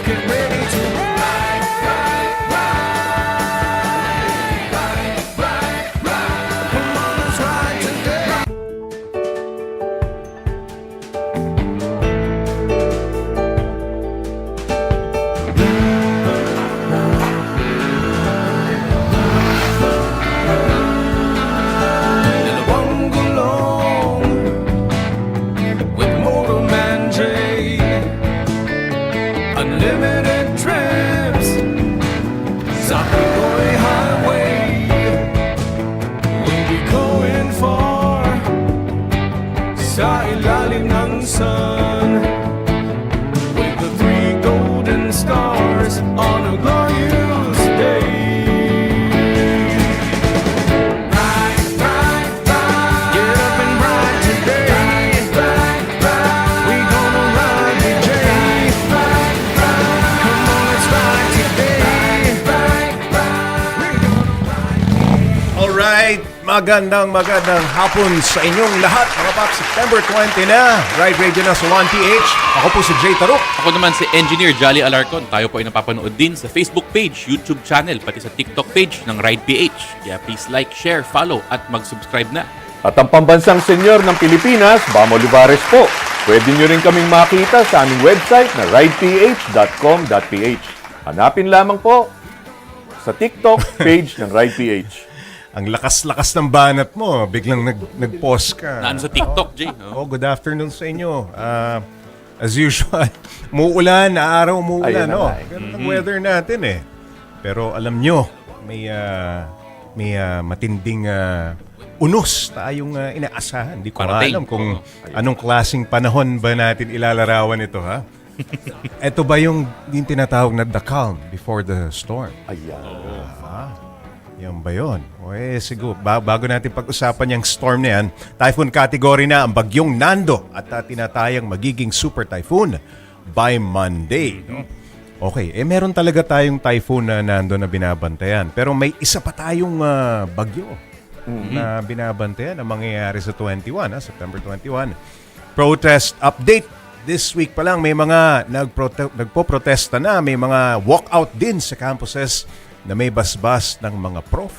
get ready to ride, ride, ride, ride, ride, ride. Come on, let's ride today. Dalawang gulong with Motorman J. Unlimited trips sa Pinoy Highway. We'll be going far sa ilalim ng sun, with the 3 golden stars on a glorious day. Ride, ride, ride. Get up and ride today. Ride, ride, ride. We gonna ride with Jay. Ride, ride. Come on, let's ride today. Ride, ride. We're gonna ride. Alright, magandang hapon sa inyong lahat mga Pop. September 20 na, Ride Radio na sa 1PH. Ako po si Jay Taruk. Ako naman si Engineer Jolly Alarcon. Tayo po ay napapanood din sa Facebook page, YouTube channel, pati sa TikTok page ng Ride PH. Kaya please like, share, follow at mag-subscribe na. At ang pambansang senyor ng Pilipinas, Bam Olivares po. Pwede nyo rin kaming makita sa aming website na rideph.com.ph. Hanapin lamang po sa TikTok page ng Ride PH. Ang lakas-lakas ng banat mo, biglang nag-pause ka. Naano sa TikTok, Jay? Oh, good afternoon sa inyo. As usual, muulan, araw umuulan, Ayun na no? nga eh. Ganun ang weather natin eh. Pero alam nyo, may matinding unos tayong inaasahan. Hindi ko Parating. alam kung anong klaseng panahon ba natin ilalarawan ito, ha? Ito ba yung tinatawag na the calm before the storm? Ayan. Yan ba yun? O siguro, bago natin pag-usapan yung storm na yan, typhoon category na ang bagyong Nando at tinatayang magiging super typhoon by Monday. No? Okay, meron talaga tayong typhoon na Nando na binabantayan. Pero may isa pa tayong bagyo na binabantayan na mangyayari sa 21, September 21. Protest update. This week pa lang may mga nagpo-protesta na, may mga walkout din sa campuses na may basbas ng mga prof,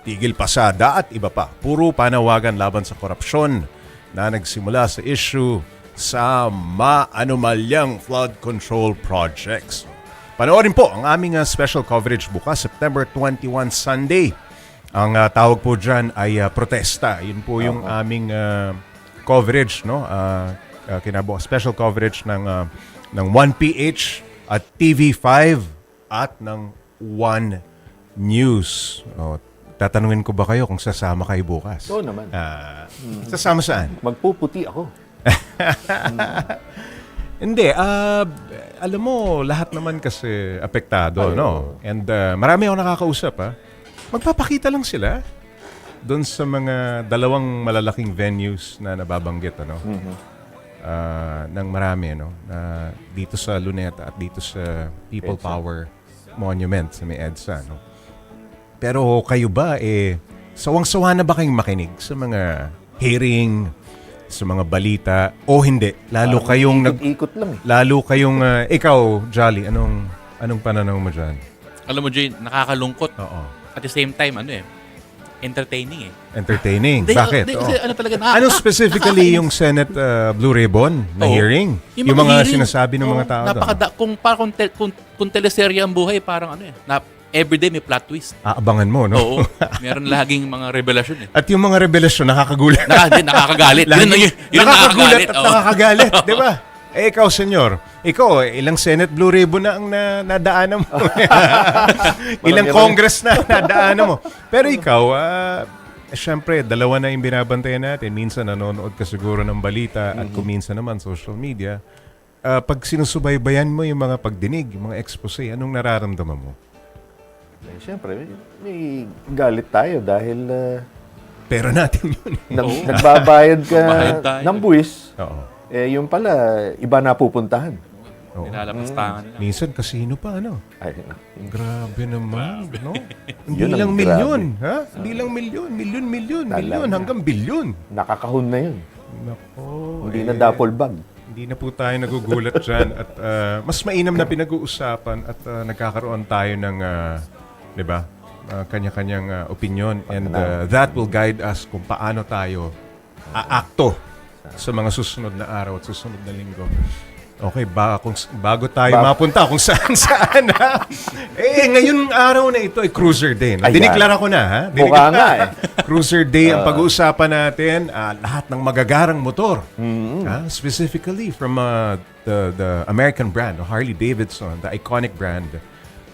tigil pasada at iba pa. Puro panawagan laban sa korupsyon na nagsimula sa issue sa maanumalyang flood control projects. Panoorin po ang aming special coverage bukas, September 21 Sunday. Ang tawag po dyan ay protesta. Yun po yung aming coverage, no? Special coverage ng 1PH at TV5 at ng One News. Tatanungin ko ba kayo kung sasama kayo bukas? Oo naman. Sasama saan? Magpuputi ako. Hindi. Alam mo, lahat naman kasi apektado, no? And marami ako nakakausap, ha? Magpapakita lang sila doon sa mga dalawang malalaking venues na nababanggit, ano? Ng marami, no? Dito sa Luneta at dito sa People Power Monument sa may EDSA, no? Pero kayo ba, sawang-sawa na ba kayong makinig sa mga hearing, sa mga balita, o hindi? Lalo kayong Ikot lang eh. lalo kayong ikaw, Jolly, anong pananaw mo dyan? Alam mo, Jay, nakakalungkot. Oo. At the same time, entertaining eh. Entertaining. Hindi, Bakit? hindi, Oo. kasi ano talaga, Anong specifically yung Senate Blue Ribbon na Oo. hearing? Yung Yung mga hearing, sinasabi ng mga tao doon? Kung teleserye ang buhay, parang everyday may plot twist. Aabangan mo, no? Oo. Meron laging mga revelasyon eh. At yung mga revelasyon, nakakagulat. Nakakagalit. Yun ang Nakakagulat at Oo. nakakagalit, di ba? Ikaw, senyor, ilang Senate Blue Ribbon na ang nadaanan mo? Ilang Congress na nadaanan mo? Pero ikaw, syempre, dalawa na yung binabantayan natin. Minsan nanonood ka siguro ng balita at kung minsan naman social media. Pag sinusubaybayan mo yung mga pagdinig, yung mga expose, anong nararamdaman mo? Siyempre, may galit tayo dahil Pera natin yun. nagbabayad ka Bayad tayo. ng buwis. Oo. Yung pala, iba na pupuntahan. Oo. Nilalapastangan nila. Minsan kasino pa, ano? Ay, Grabe naman, no? Hindi Yun ang lang grabe. milyon, ha? Hindi lang milyon, Talaga. hanggang bilyon. nakakahon na yun. Nako. Hindi na double bag. Hindi Hindi na po tayo nagugulat dyan at mas mainam na pinag-uusapan at nagkakaroon tayo ng, di ba, kanya-kanyang opinion and that will guide us kung paano tayo aakto sa mga susunod na araw at susunod na linggo. Okay, bago tayo mapunta kung saan-saan ha. Ngayon araw na ito ay Cruiser Day. Diniklara ko na ha. Mukha nga Cruiser Day ang pag-uusapan natin. Lahat ng magagarang motor. Specifically from the American brand, Harley Davidson, the iconic brand,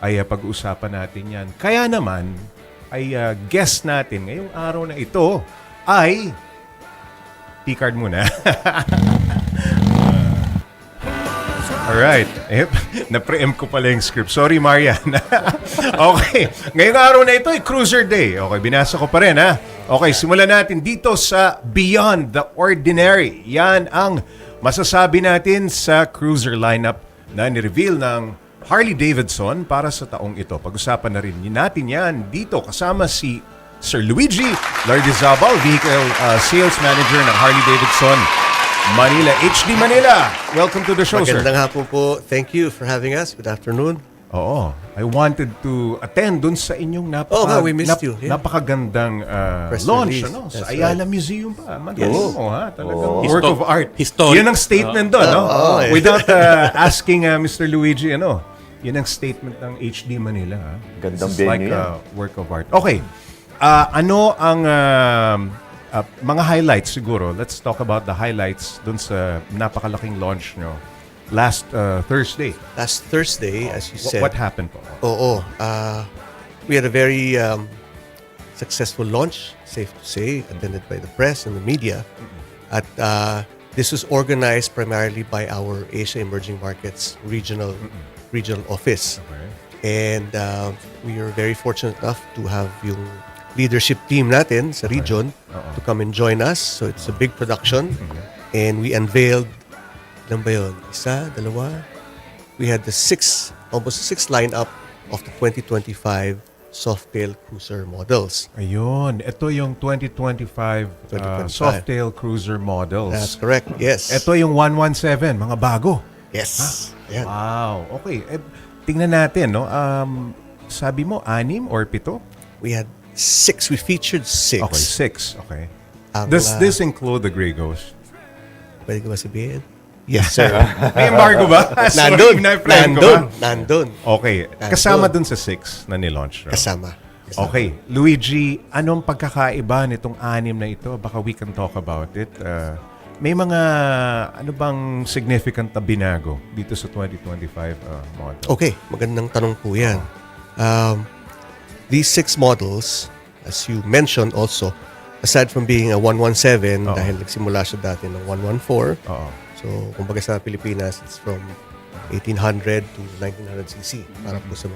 ay pag-uusapan natin yan. Kaya naman, ay guest natin ngayong araw na ito ay P-card muna. Alright. Na-preempt ko pala yung script. Sorry, Marian. Okay. Ngayong araw na ito ay Cruiser Day. Okay, binasa ko pa rin, ha? Okay, simulan natin dito sa Beyond the Ordinary. Yan ang masasabi natin sa cruiser lineup na ni-reveal ng Harley Davidson para sa taong ito. Pag-usapan na rin natin yan dito kasama si Sir Luigi Lardizabal, Vehicle Sales Manager ng Harley Davidson Manila, HD Manila. Welcome to the show, sir. Magandang hapon po. Thank you for having us. Good afternoon. Oo. I wanted to attend dun sa inyong we missed you. Yeah. Napakagandang Press launch release. Sa That's Ayala right. Museum pa. Magaling mo, ha? Talagang Oh. work of art. Historic. Yan ang statement doon, no? yeah. Without asking Mr. Luigi, yan ang statement ng HD Manila, ha? Gandang This is like venue yan. work of art. Okay. Ano ang mga highlights siguro? Let's talk about the highlights dun sa napakalaking launch nyo last Thursday. Last Thursday, as you said, What happened po? we had a very successful launch, safe to say, attended by the press and the media. At this was organized primarily by our Asia Emerging Markets regional office. Okay. And we are very fortunate enough to have yung leadership team natin sa region to come and join us. So it's a big production. And we unveiled, ilan ba yun? Isa, dalawa? We had almost six lineup of the 2025 Softail Cruiser models. Ayun. Ito yung 2025 Softail Cruiser models. That's correct, yes. Ito yung 117, mga bago. Yes. Ayan. Wow. Okay. Tingnan natin, no? Sabi mo, 6 or 7? We had 6. We featured 6. Okay, 6. Okay. Ang, Does this include the Grey Ghost? Pwede ko ba sabihin? Yes, sir. May embargo ba? Nandun. Na-friend ko ba? Nandun. Okay. Kasama dun sa 6 na nilaunch. No? Kasama. Okay. Luigi, anong pagkakaiba nitong 6 na ito? Baka we can talk about it. May mga ano bang significant na binago dito sa 2025 model? Okay, magandang tanong po yan. These 6 models, as you mentioned also, aside from being a 117, dahil nagsimula siya dati ng 114, so kumbaga sa Pilipinas, it's from 1800 to 1900cc para po sa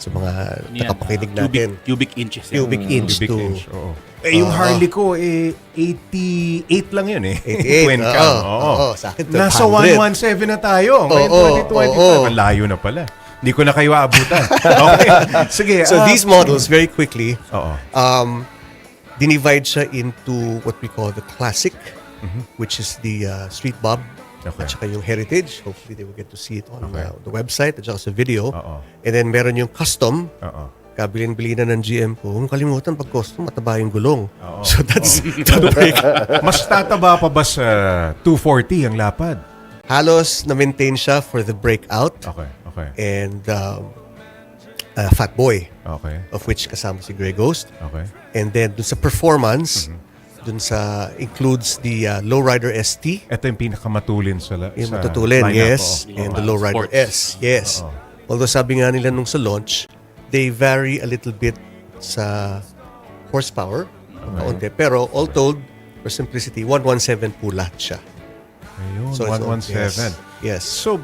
mga nakapakinig natin. Cubic inches. Cubic inch Cubic to... inch, oo. Yung Harley ko, 88 lang yun 88, Twin cam. oo. Sa akin, 1200. Nasa 117 na tayo. Ngayon, 2025. Malayo na pala. Hindi ko na kayo aabutan. Okay. Sige. So these models, very quickly, Oo. dinivide siya into what we call the classic, which is the Street Bob, Okay. at saka yung Heritage. Hopefully, they will get to see it on the website at saka sa video. Oo. And then, meron yung custom. Oo. Kabilin-bilin na ng GM po. Kung kalimutan, pag custom, mataba yung gulong. So that's the break. Mas tataba pa ba sa 240 ang lapad? Halos na-maintain siya for the breakout. Okay. Okay. And Fat Boy, Okay. of which kasama si Grey Ghost. Okay. And then, dun sa performance, dun sa includes the Lowrider ST, Ito yung pinakamatulin sa yung sa matutulin, lineup, yes, oo. and the Lowrider Sports. S, yes. Although sabi nga nila nung sa launch, they vary a little bit sa horsepower, kaunti. Pero all told, for simplicity, 117 po lahat siya. Ayun, So, it's all- 117. Yes. So,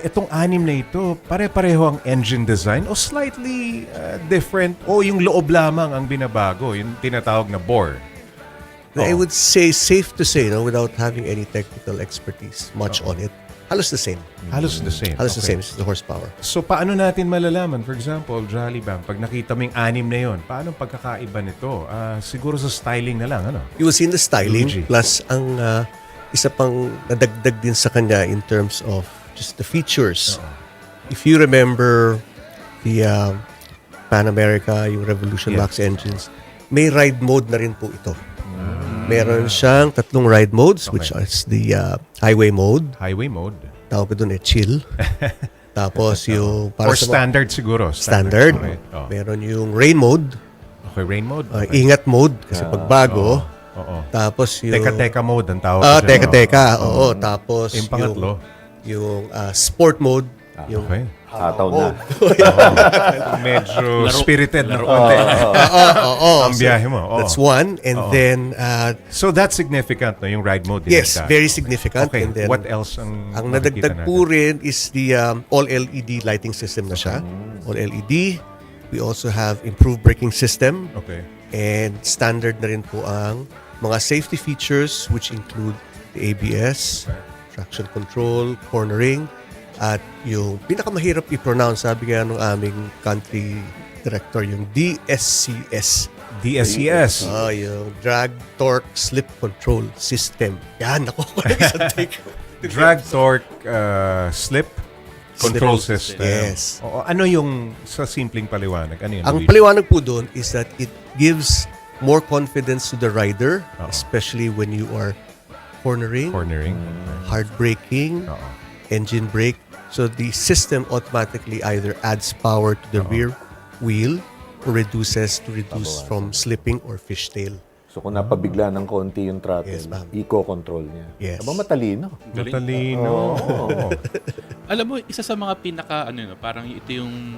itong 6 na ito, pare-pareho ang engine design o slightly different o yung loob lamang ang binabago, yung tinatawag na bore? I would say, safe to say, without having any technical expertise much on it, halos the same. Halos the same. Halos the Okay. same. It's the horsepower. So, paano natin malalaman? For example, Jolly Bang, pag nakita mo yung 6 na yun, paano pagkakaiba nito? Siguro sa styling na lang, ano? You will see in the styling, Luigi. plus ang isa pang nadagdag din sa kanya in terms of just the features. If you remember the Pan America, yung Revolution Max engines, may ride mode na rin po ito. Meron siyang 3 ride modes, which is the highway mode. Highway mode. Tawag ko doon chill. Tapos yung Or sa mga- standard siguro. standard. Okay. Oh. Meron yung rain mode, Okay, rain mode. ingat mode kasi pagbago. Oo. Tapos yung Teka-teka mode ang tawag. ko dyan. teka-teka. Oo, tapos Yung pangatlo. yung sport mode, yung Okay. Hataw na. Medyo spirited na konti. Ang biyahe mo. Oo. That's one. And then, So that's significant, no? Yung ride mode. yes, dinagdag. very significant. Okay, And then, what else ang ang nakikita nadagdag po rin is the all LED lighting system na siya. All LED. We also have improved braking system. Okay. And standard na rin po ang mga safety features which include the ABS, traction control, cornering, at yung pinakamahirap i-pronounce, sabi nga nung aming country director, yung DSCS. DSCS. Yung drag, torque, slip control system. Yan, ako ko sa take. Drag, torque, slip, control Slip. system. Yes. Oo, ano yung sa simpleng paliwanag? Ano yun? Ang Luigi? paliwanag po doon is that it gives more confidence to the rider, especially when you are cornering, Cornering. hard braking, Oo. engine brake. So the system automatically either adds power to the rear wheel or reduce from slipping or fishtail. So kung napabigla ng konti yung throttle, Yes, ma'am. eco-control niya. Yes. Aba, matalino. Matalino. Oo. Alam mo, isa sa mga pinaka, parang ito yung,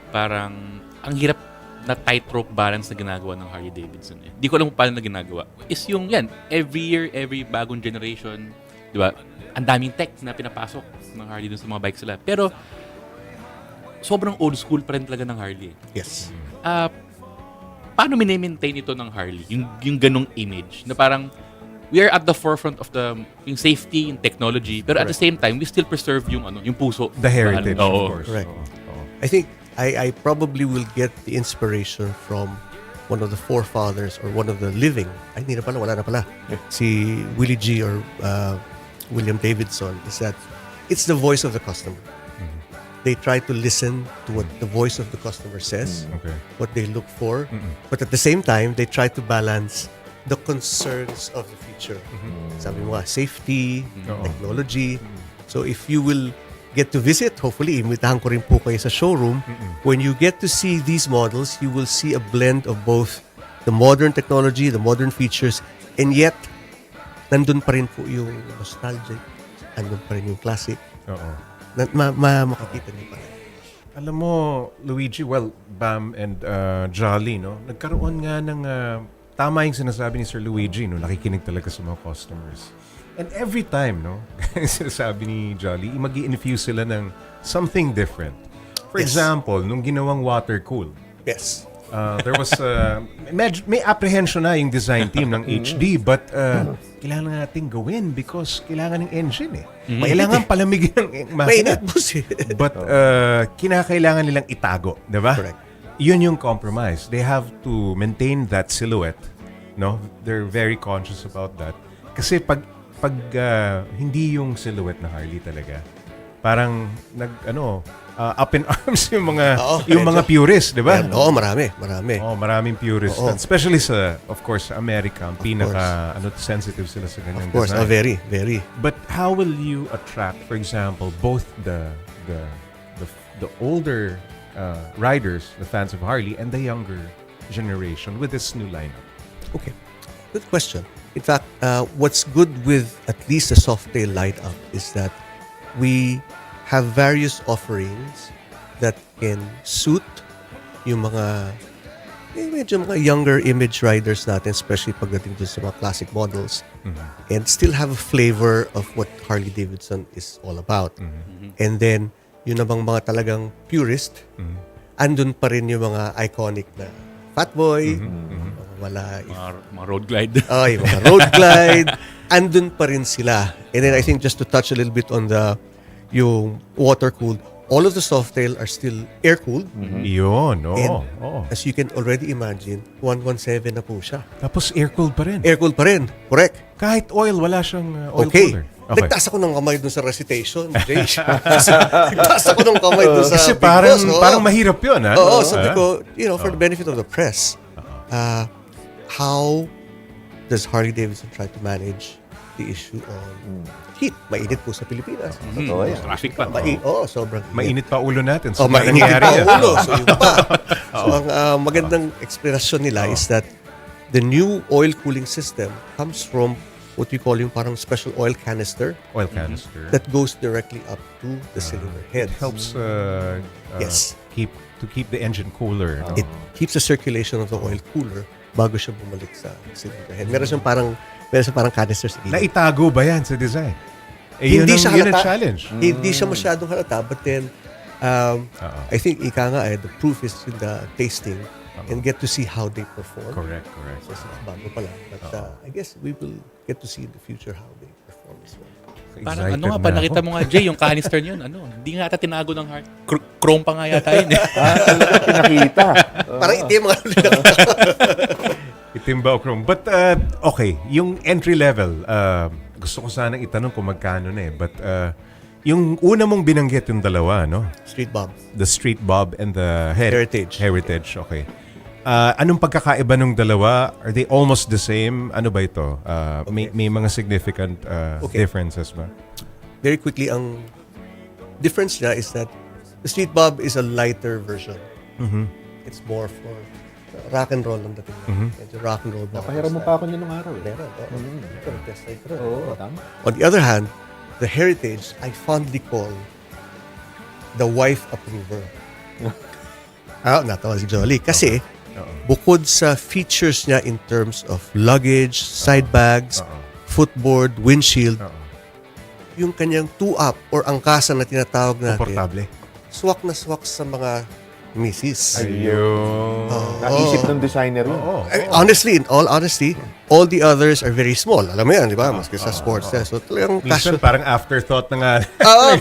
parang, ang hirap na tightrope balance na ginagawa ng Harley Davidson. Di ko alam kung paano na ginagawa. Is yung, every year, every bagong generation, di ba, ang daming tech na pinapasok ng Harley dun sa mga bikes nila. Pero, sobrang old school pa rin talaga ng Harley. Yes. Paano mini-maintain ito ng Harley? Yung ganong image na parang we are at the forefront of yung safety, yung technology, pero at the same time, we still preserve yung puso. The heritage, Oo. of course. Correct. Oo. I think I probably will get the inspiration from one of the forefathers or one of the living. Ay, hindi na pala, wala na pala. Si Willie G or William Davidson is that it's the voice of the customer. They try to listen to what the voice of the customer says, Okay. what they look for, but at the same time, they try to balance the concerns of the future. Sabi mo nga, safety, technology. So if you will get to visit, hopefully, imitahan ko rin po kayo sa showroom. When you get to see these models, you will see a blend of both the modern technology, the modern features, and yet, nandun pa rin po yung nostalgic, nandun pa rin yung classic. Oo. Makikita niyo pa rin. Alam mo, Luigi, well, Bam and Jolly, no? Nagkaroon nga ng, tama yung sinasabi ni Sir Luigi, no? Nakikinig talaga sa mga customers. And every time, no? Sinasabi ni Jolly, mag-i-infuse sila ng something different. For Yes. example, nung ginawang water cool, Yes. there was, may apprehension na yung design team ng HD, but kailangan natin gawin because kailangan ng engine eh. Kailangan palamigin ng makina. Mainit po siya. But kinakailangan nilang itago, di ba? Correct. Yun yung compromise. They have to maintain that silhouette. No? They're very conscious about that. Kasi pag hindi yung silhouette na Harley talaga, parang up in arms yung mga mga purists, di ba? Oo, marami. Oh, maraming purists. Oo. Especially sa, of course, America, ang pinaka sensitive sila sa ganyang Of course, design. very, very. But how will you attract, for example, both the older riders, the fans of Harley, and the younger generation with this new lineup? Okay, good question. In fact, what's good with at least the Softail lineup is that we have various offerings that can suit yung mga medyo mga younger image riders natin, especially pagdating dun sa mga classic models, and still have a flavor of what Harley Davidson is all about. And then, yun namang mga talagang purist, andun pa rin yung mga iconic na Fatboy, wala Mga road glide. yung mga road glide, andun pa rin sila. And then I think just to touch a little bit on yung water-cooled, all of the Softail are still air-cooled. Yun, And oo. as you can already imagine, 117 na po siya. Tapos air-cooled pa rin. Air-cooled pa rin. Correct. Kahit oil, wala siyang oil Okay. cooler. Nagtaas ako ng kamay dun sa recitation, Jay. Nagtaas ako ng kamay dun sa Kasi Big parang, Boss, oo. parang mahirap yun, ha? Oo, sabi ko, for the benefit of the press, how does Harley Davidson try to manage the issue on heat? Mainit po sa Pilipinas. Totoo yan. Traffic pa. Sobrang Mainit pa ulo natin. mainit nangyari pa yan. ulo. So, yun pa. So, ang magandang explanation nila is that the new oil cooling system comes from what we call yung parang special oil canister Oil canister. that goes directly up to the cylinder head. helps Yes. keep the engine cooler. It keeps the circulation of the oil cooler bago siya bumalik sa cylinder head. Meron siyang parang canister sa gilid. Naitago ba yan sa design? Yun Hindi ang- siya yun ang halata. challenge. Hindi siya masyadong halata, but then I think the proof is in the tasting and get to see how they perform. Correct. So, since bago pa lang. But I guess we will get to see in the future how they perform as well. Parang Excited ano nga pa, na nakita ako. mo nga, Jay, yung canister yun, hindi nga ata tinago ng heart. Chrome pa nga yata yun. Pinakita. Parang hindi mga Itim ba o chrome? But, okay, yung entry level, gusto ko sanang itanong kung magkano na eh. But, yung una mong binanggit yung dalawa, no? Street bomb. The Street Bob and the Heritage. Heritage, okay. Anong pagkakaiba ng dalawa? Are they almost the same? Ano ba ito? May mga significant differences ba? Very quickly, ang difference niya is that the Street Bob is a lighter version. It's more for rock and roll ang dating na. Medyo rock and roll. Pahiram mo pa ako niya nung araw. Meron. Test drive ko rin. Oo, tama. On the other hand, the Heritage, I fondly call the wife approver. Natawa si Jolly. Kasi, bukod sa features niya in terms of luggage, side bags, footboard, windshield, yung kanyang two-up or angkasan na tinatawag natin, Komportable. swak na swak sa mga misis. Ayun. Naisip ng designer yun. Honestly, in all honesty, all the others are very small. Alam mo yan, di ba? Maski sa sports na. So, talagang Minsan casual. parang afterthought na nga.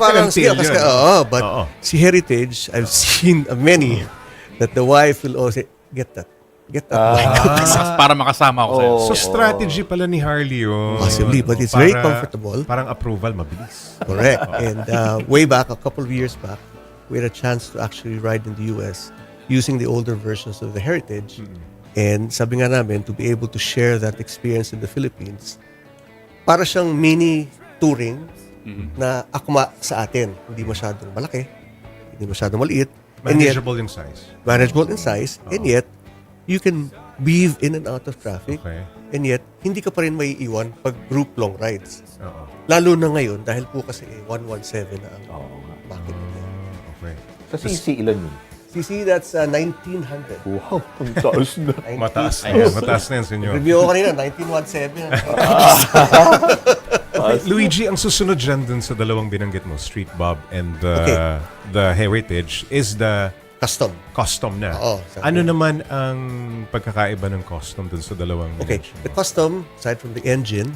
Parang Until kasi, yun. but Oo. si Heritage, I've seen many that the wife will always say, get that bike. Para makasama ako sa'yo. So strategy pala ni Harley yun. Possibly, but it's very comfortable. Parang approval, mabilis. Correct. And way back, a couple of years back, we had a chance to actually ride in the US using the older versions of the Heritage. And sabi nga namin, to be able to share that experience in the Philippines, para siyang mini touring na akma sa atin. Hindi masyadong malaki, hindi masyadong maliit, and yet Manageable in size. manageable in size, and yet you can weave in and out of traffic, Okay. and yet hindi ka pa rin maiiwan pag group long rides. Oo. Lalo na ngayon, dahil po kasi 117 na ang bakit niya. Okay. Sa CC, ilan yun? CC, that's 1900. Wow, ang taas na. Mataas na yan. Mataas na yan, senyor. Review ko kanina, 1917. Luigi, ang susunod dyan dun sa dalawang binanggit mo, Street Bob and the Heritage, is the custom na. Oo, Ano naman ang pagkakaiba ng custom dun sa dalawang Okay, binanggit the mo? custom, aside from the engine,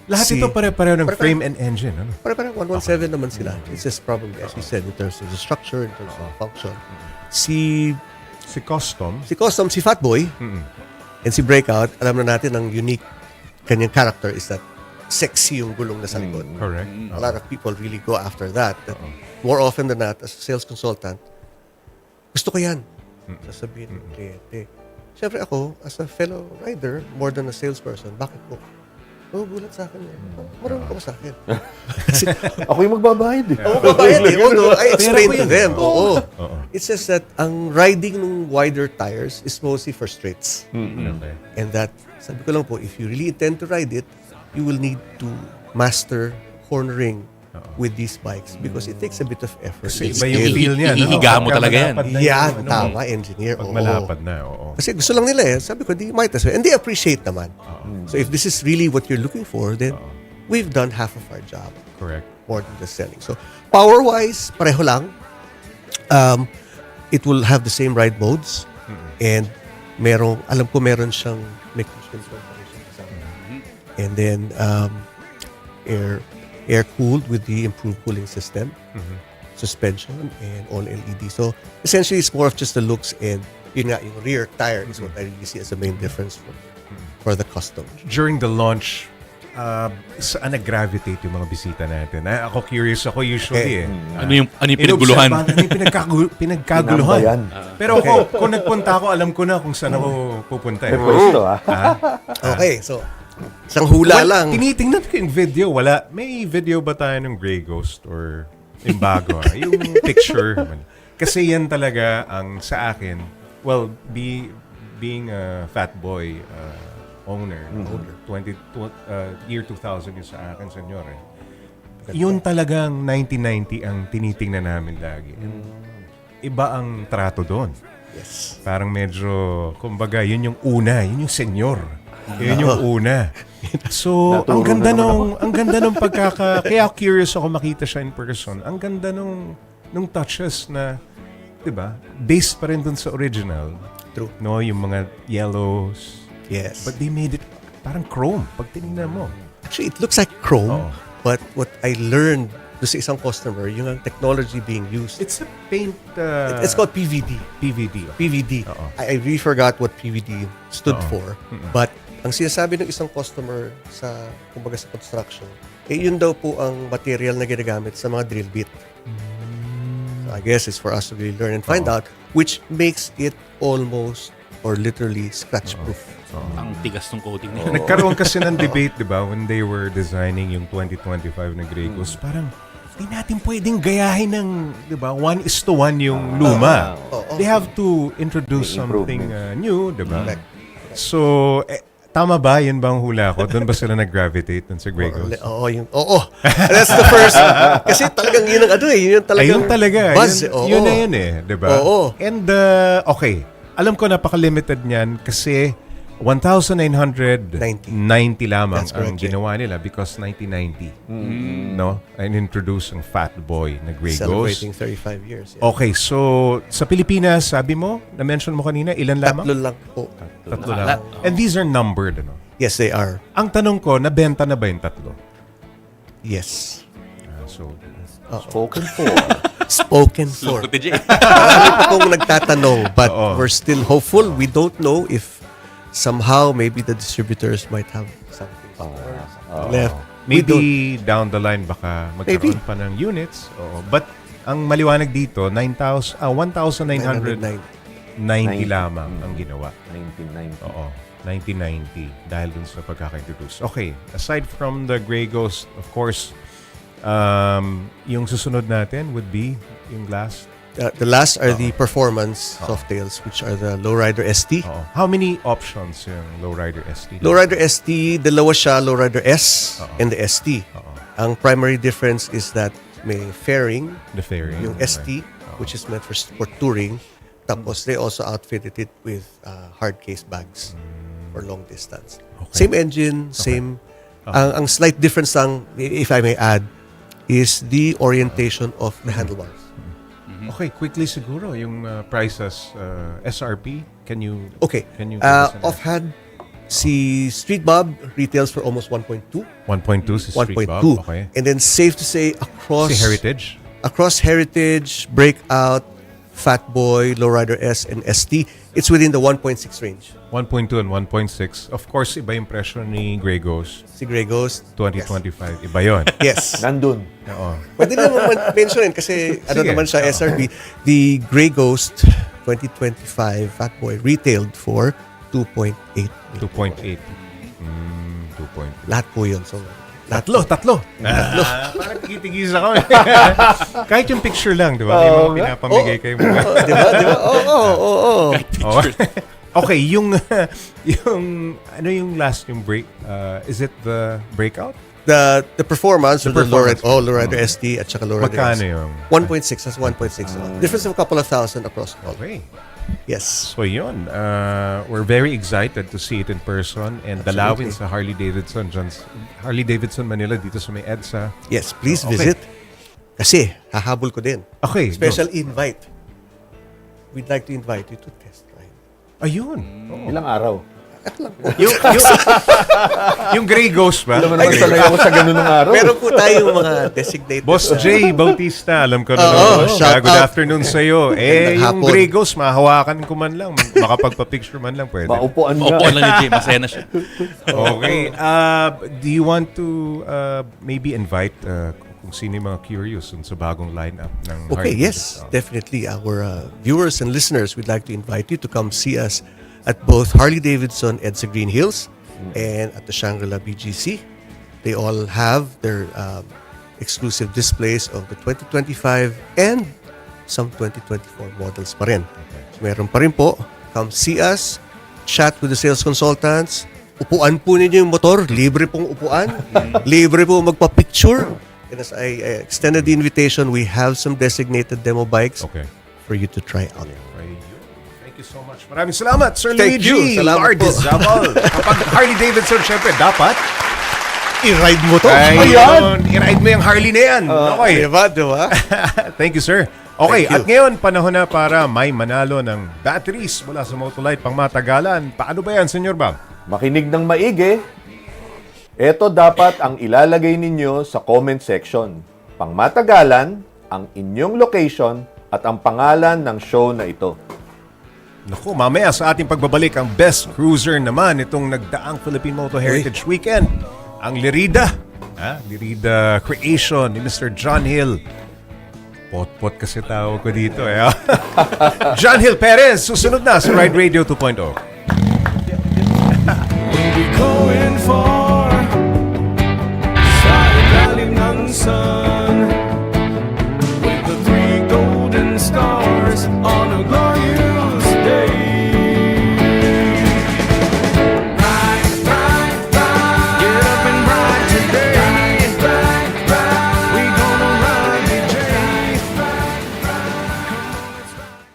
Lahat ito pare-pareho ng frame and engine. Ano? parang 117 naman sila. It's just probably, as you said, in terms of the structure, in terms of function. Si Custom, Custom, si Fatboy, and si Breakout, alam na natin ang unique kanyang character is that sexy yung gulong na sa likod. correct. A lot of people really go after that. More often than not, as a sales consultant, gusto ko yan. Sasabihin ng kliyente. Siyempre ako, as a fellow rider, more than a salesperson, bakit po? Gulat sa akin. Marunong ka ba sa akin? Ako yung magbabayad eh. Babayad eh. Although, I explained to them. Oo. Oo. It's just that ang riding ng wider tires is mostly for straights. Okay. And that, sabi ko lang po, if you really intend to ride it, you will need to master cornering with these bikes because it takes a bit of effort. Kasi It's iba yung skill. feel niya. no? Ihihiga mo Pagka talaga yan. malapad na Yan, yung, tama, engineer. Pag Oo. malapad na, oo. Kasi gusto lang nila eh. Sabi ko, di might as well. And they appreciate naman. So if this is really what you're looking for, then we've done half of our job. Correct. More than just selling. So power-wise, pareho lang. It will have the same ride modes. And alam ko meron siyang may cruise control pa rin siya kasama. And then air-cooled with the improved cooling system. suspension, and all LED. So essentially, it's more of just the looks, and yun nga, yung rear tire is what I really see as the main difference for the custom. During the launch, saan nag-gravitate yung mga bisita natin? Ako curious ako usually Ano yung pinaguluhan? Ano yung pinagkaguluhan? Yan. Pero ako, kung nagpunta ako, alam ko na kung saan ako pupunta. May pwesto, Okay, so isang hula lang. Tinitingnan ko yung video. Wala. May video ba tayo ng Grey Ghost or yung bago? Yung picture. Kasi yan talaga ang sa akin, well, being a fat boy owner, year 2000 yung sa akin, senyor. Yun talagang 1990 ang tinitingnan namin lagi. Iba ang trato doon. Yes. Parang medyo, kumbaga, yun yung una, yun yung senyor. Yun yung una. So, ang ganda nung kaya curious ako makita siya in person. Ang ganda nung touches na, 'di ba? Based pa rin dun sa original. True. No, yung mga yellows. Yes. But they made it parang chrome pag tinignan mo. Actually, it looks like chrome, Oo. but what I learned doon sa isang customer, yung ang technology being used, It's a paint it's called PVD. PVD. PVD. Oo. I really forgot what PVD stood Oo. for. But ang sinasabi ng isang customer sa, kumbaga sa construction, yun daw po ang material na ginagamit sa mga drill bit. So I guess it's for us to really learn and find out, which makes it almost or literally scratch-proof. Ang tigas ng coating nila. Nagkaroon kasi ng debate, di ba, when they were designing yung 2025 na Grey Ghost, parang di natin pwedeng gayahin ng, di ba, 1:1 yung luma. They have to introduce something new, di ba? Correct. So, tama ba? Yan ba ang hula ko? Doon ba sila nag-gravitate dun sa Grey Ghost? Oo. That's the first. Kasi talagang yun ang yun yung talagang Ayun talaga. buzz. Yun na yun eh. Diba? Oo. And, okay. Alam ko napaka-limited niyan kasi 1,990 lamang That's ang correct, ginawa nila because 1990. No? And introduce ang Fat Boy na Grey Ghost. Celebrating 35 years. Yeah. Okay, so sa Pilipinas, sabi mo, na-mention mo kanina, ilan lamang? Tatlo lang po. Tatlo lamang. And these are numbered, ano? Yes, they are. Ang tanong ko, nabenta na ba yung tatlo? Yes. So, Spoken for. Spoken for. Look at DJ. Marami po kong nagtatanong, but Oo. we're still hopeful. We don't know if somehow maybe the distributors might have something left. We don't. maybe down the line baka magkaroon pa ng units. Oo. But ang maliwanag dito, 1,990 lamang ang ginawa. 1990. Oo. 1990 dahil dun sa pagkaka-introduce. Okay, aside from the Grey Ghost, of course, yung susunod natin would be yung last. The last are the performance Softails, which are the Lowrider ST. Oo. How many options yung Lowrider ST? Lowrider ST, dalawa siya, Lowrider S and the ST. Ang primary difference is that may fairing, The fairing. yung ST, which is meant for touring. Tapos they also outfitted it with hard case bags for long distance. Same engine, same. Ang slight difference lang, if I may add, is the orientation of the handlebars. Okay, quickly siguro yung prices, SRP, can you Okay. give us an Offhand, si Street Bob retails for almost 1.2. 1.2 si Street 1.2. Bob, okay. And then safe to say Si Heritage, across Heritage, Breakout, Fat Boy, Lowrider S, and ST, it's within the 1.6 range. 1.2 and 1.6. Of course, iba yung presyo ni Grey Ghost. Si Grey Ghost. 2025, iba yun. Yes. Nandun. Oo. Pwede naman mentionin kasi ano Sige. naman siya, SRB. The Grey Ghost 2025 Fat Boy retailed for 2.8 million. 2.8. 2.8. Lahat po yun. So, Tatlo. Parang tigitigisa kami. Kahit yung picture lang, di ba? May mga pinapamigay kayo mga. di ba? Oo. Oh. Okay, yung ano yung last yung break? Is it the Breakout? The performance of the performance. Lowrider ST at saka Lowrider Magkano S. yung? 1.6. That's 1.6. Difference of a couple of thousand across all. Okay. Yes. So yun, we're very excited to see it in person and dalawin sa Harley Davidson Manila dito sa may EDSA. Yes, please Okay. visit. Kasi, hahabol ko din. Okay. Special invite. We'd like to invite you to test ride. Ayun. Ilang araw? yung Grey Ghost ba? Alam mo naman, sanay ako sa ganun ng araw. Meron po tayong mga designated. Boss Jay Bautista, alam ko na. shout Good out. afternoon sa'yo. Magandang Yung hapon. Grey Ghost, mahawakan ko man lang. Makapagpa-picture man lang pwede. Maupuan Opo nga. lang ni Jay, masaya na siya. Okay. Do you want to maybe invite kung sino yung mga curious sa bagong lineup ng Okay, Harley yes, Davidson? definitely. Our viewers and listeners, we'd like to invite you to come see us at both Harley Davidson EDSA Green Hills and at the Shangri-La BGC. They all have their exclusive displays of the 2025 and some 2024 models pa rin. So, meron pa rin po. Come see us, chat with the sales consultants, upuan po ninyo yung motor, libre pong upuan, libre po magpa-picture. And as I extended the invitation, we have some designated demo bikes Okay. for you to try out. Thank you so much. Maraming salamat, Sir Thank Luigi. you. Salamat Lord po. Zabal. Kapag Harley Davidson, syempre, dapat I-ride mo to. i-ride mo yung Harley na yan. Okay. Diba? Thank you, sir. Okay, Thank you. at ngayon, panahon na para may manalo ng batteries mula sa Motolite pang matagalan. Paano ba yan, Senyor Bob? Makinig ng maigi. Ito dapat ang ilalagay ninyo sa comment section. Pangmatagalan, ang inyong location at ang pangalan ng show na ito. Naku, mamaya sa ating pagbabalik, ang best cruiser naman itong nagdaang Philippine Moto Heritage Weekend. Ang Lirida. Lirida Creation ni Mr. John Hill. Pot-pot kasi tawag ko dito. John Hill Perez, susunod na sa Ride Radio 2.0. We'll be going for sa ilalim ng sun with the three golden stars on a glorious day. Ride, ride, ride. Get up and ride today. Ride, ride, ride. We gonna ride the Jay. Ride, ride. Come on, let's ride.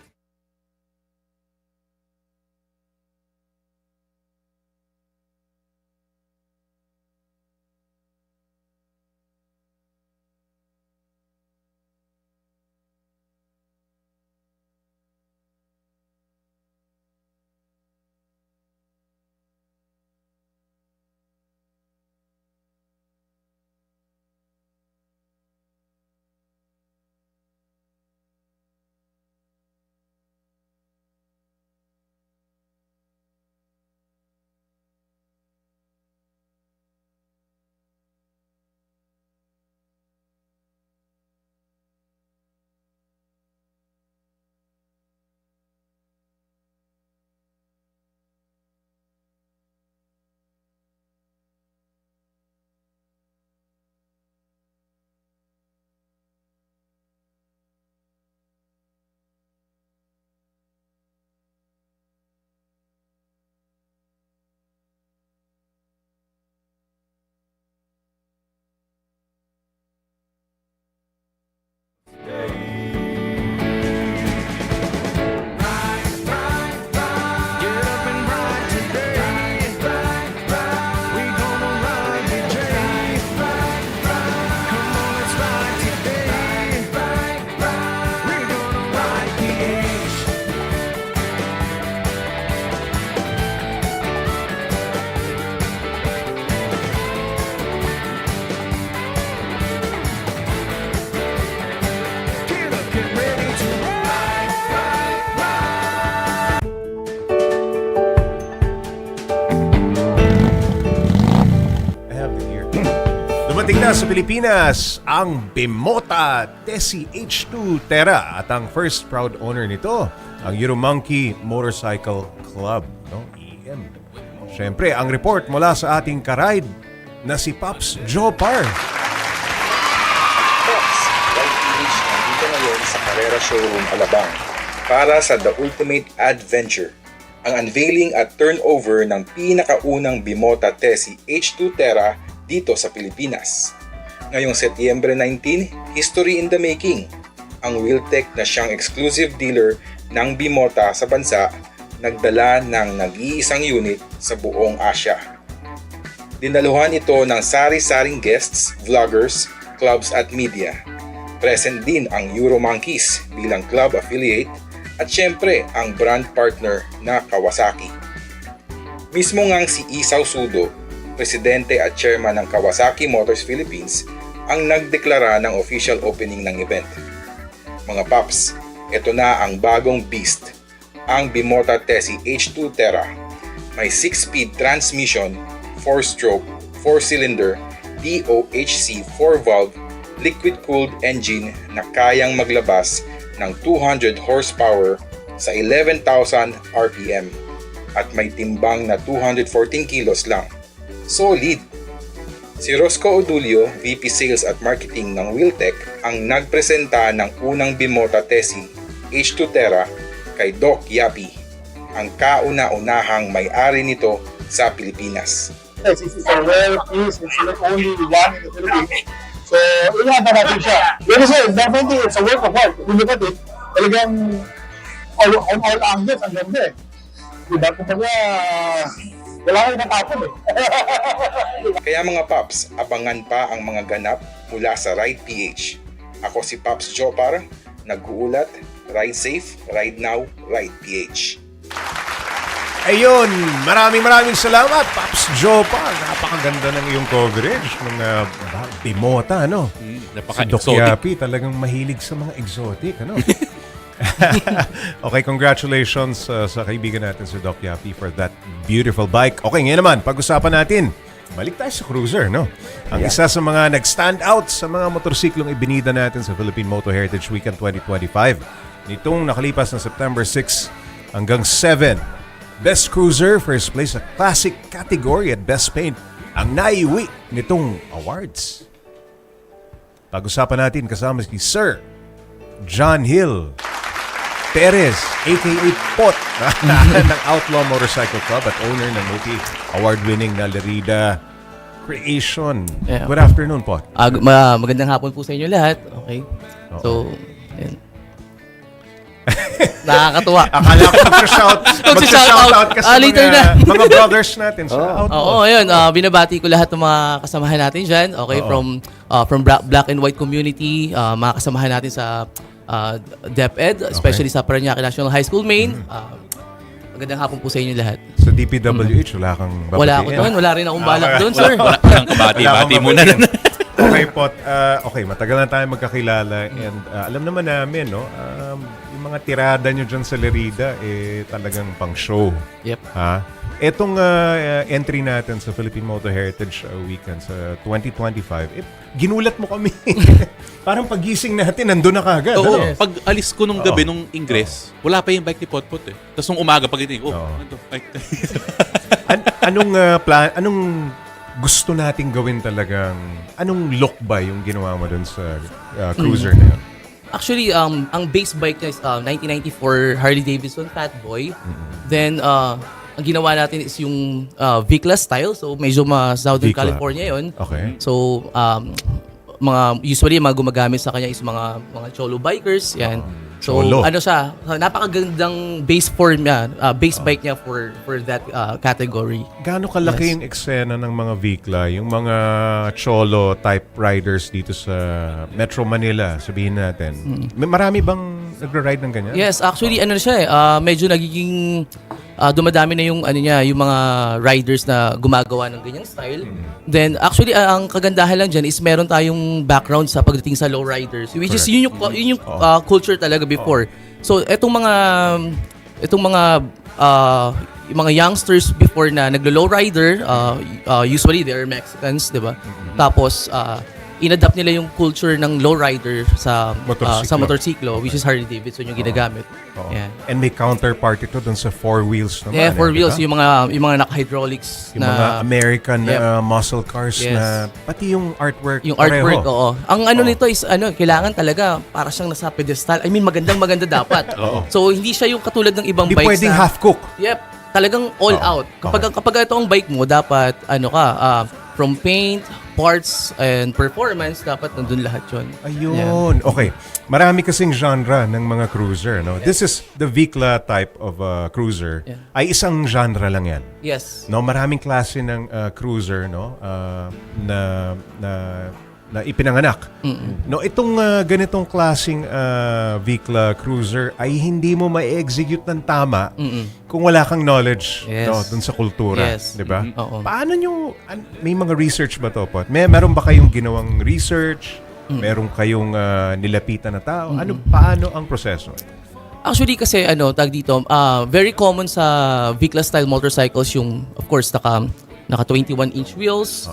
Get up and ride today. We gonna ride the Jay. Come on, let's ride today. We're gonna ride the H. Get up, get ready to ride, ride, ride. I have it here. Dumating na sa Pilipinas ang Bimota Tessie H2 Terra at ang first proud owner nito, ang Euromonkey Motorcycle Club, EM. Siyempre, ang report mula sa ating karide na si Pops Jopar. Pops, YPH nandito ngayon sa Carrera Showroom Alabang para sa The Ultimate Adventure, ang unveiling at turnover ng pinakaunang Bimota Tessie H2 Terra dito sa Pilipinas. Ngayong Setyembre 19, history in the making. Ang Wheeltech na siyang exclusive dealer ng Bimota sa bansa, nagdala ng nag-iisang unit sa buong Asia. Dinaluhan ito ng sari-saring guests, vloggers, clubs at media. Present din ang Euromonkeys bilang club affiliate at syempre ang brand partner na Kawasaki. Mismo ngang si Isaw Sudo, presidente at chairman ng Kawasaki Motors Philippines, ang nagdeklara ng official opening ng event. Mga paps, ito na ang bagong beast, ang Bimota Tessie H2 Terra. May 6-speed transmission, 4-stroke, 4-cylinder, DOHC 4-valve, liquid-cooled engine na kayang maglabas ng 200 horsepower sa 11,000 RPM at may timbang na 214 kilos lang. Solid! Si Rosco Odulio, VP Sales at Marketing ng Wheeltech, ang nagpresenta ng unang Bimota Tessie H2 Terra kay Doc Yapi, ang kauna-unahang may-ari nito sa Pilipinas. This is a rare piece. It's not only one in the Philippines. So, ingatan natin siya. Pero sir, definitely it's a work of art. If you look at it, talagang on all angles, ang ganda eh. Diba? Kumbaga, wala kayo natapon eh. Kaya mga Paps, abangan pa ang mga ganap mula sa Ride PH. Ako si Paps Jopar, nag-uulat, ride safe, ride now, Ride PH. Ayun, maraming salamat, Pops Jopa. Napakaganda ng iyong coverage ng Bimota, ano? Si Doc Napaka-exotic. Yapi talagang mahilig sa mga exotic, ano? Okay, congratulations sa kaibigan natin si Doc Yapi for that beautiful bike. Okay, ngayon naman, pag-usapan natin. Balik tayo sa cruiser, no? Ang isa sa mga nag-stand out sa mga motorsiklong ibinida natin sa Philippine Motor Heritage Weekend 2025. Nitong nakalipas na September 6 hanggang 7. Best Cruiser, first place sa Classic category at Best Paint ang naiuwi nitong awards. Pag-usapan natin kasama si Sir John Hill Perez, a.k.a. Pot, ng Outlaw Motorcycle Club at owner ng multi-award-winning na Lerida Creation. Yeah. Good afternoon, Pot. Magandang hapon po sa inyo lahat. Okay. So, yan. Nakakatuwa. Akala ko mag-shoutout ka sa later na. mga brothers natin sa Outlaw. Oo, ayun. Binabati ko lahat ng mga kasamahan natin dyan. Okay, from Black and White community, mga kasamahan natin sa DepEd, especially sa Parañaque National High School, Maine. Magandang hapon po sa inyo lahat. Sa DPWH, wala kang babatiin? Wala ako doon. Wala rin akong balak doon, sir. Wala kang kabati-bati muna. Okay, Pot. Okay, matagal na tayo magkakilala and alam naman namin, no? Yung mga tirada nyo dyan sa Lerida, talagang pang show. Yep. Ha? Etong entry natin sa Philippine Motor Heritage Weekend sa 2025, ginulat mo kami. Parang pagising natin, nandun na kagad. Oo, Ano? pag alis ko nung gabi, nung Ingres, wala pa yung bike ni Potpot eh. Tapos nung umaga, pagdating, ito, bike. Anong gusto nating gawin talagang, anong look ba yung ginawa mo dun sa cruiser na yun? Actually, ang base bike niya is 1994 Harley Davidson Fat Boy. Then, ang ginawa natin is yung Vicla style. So, medyo Southern Vicla. California yun. Okay. So, usually, mga gumagamit sa kanya is mga cholo bikers. Yan. So, Cholo. ano siya, napakagandang base form niya, base bike niya for that category. Gaano kalaki yung eksena ng mga Vicla, yung mga cholo type riders dito sa Metro Manila, sabihin natin. May marami bang nagra-ride ng ganyan? Yes, actually, ano siya medyo nagiging dumadami na yung yung mga riders na gumagawa ng ganyang style. Then actually ang kagandahan lang diyan is meron tayong background sa pagdating sa low riders, which is yun yung culture talaga before. So etong mga youngsters before na naglo-low rider, usually they're Mexicans, 'di ba? Tapos inadapt nila yung culture ng low rider sa motorsiklo, which is Harley Davidson yung ginagamit. Yeah. And may counterpart ito dun sa four wheels naman. Yeah, four wheels, diba? yung mga naka-hydraulics Yung mga American muscle cars Yes. na pati yung artwork yung pareho. artwork, oo. Ang nito is kailangan talaga para siyang nasa pedestal. I mean, maganda dapat. So hindi siya yung katulad ng ibang Hindi bikes pwedeng na half-cook. Yep, talagang all out. Kapag ito ang bike mo, dapat from paint, parts, and performance, dapat nandun lahat yun. Ayun. Okay. Marami kasing genre ng mga cruiser, no? This is the Vicla type of cruiser. Yeah. Ay isang genre lang yan. Yes. No, maraming klase ng cruiser, no? Na na ipinanganak. No, itong ganitong klaseng Vicla Cruiser ay hindi mo ma-execute ng tama kung wala kang knowledge Yes. no, dun sa kultura. Yes. Di ba? Oo. Paano nyo, may mga research ba to, Pot? Meron ba kayong ginawang research? Meron kayong nilapitan na tao? Paano ang proseso? Actually kasi tag dito, very common sa Vicla style motorcycles yung of course naka 21-inch wheels.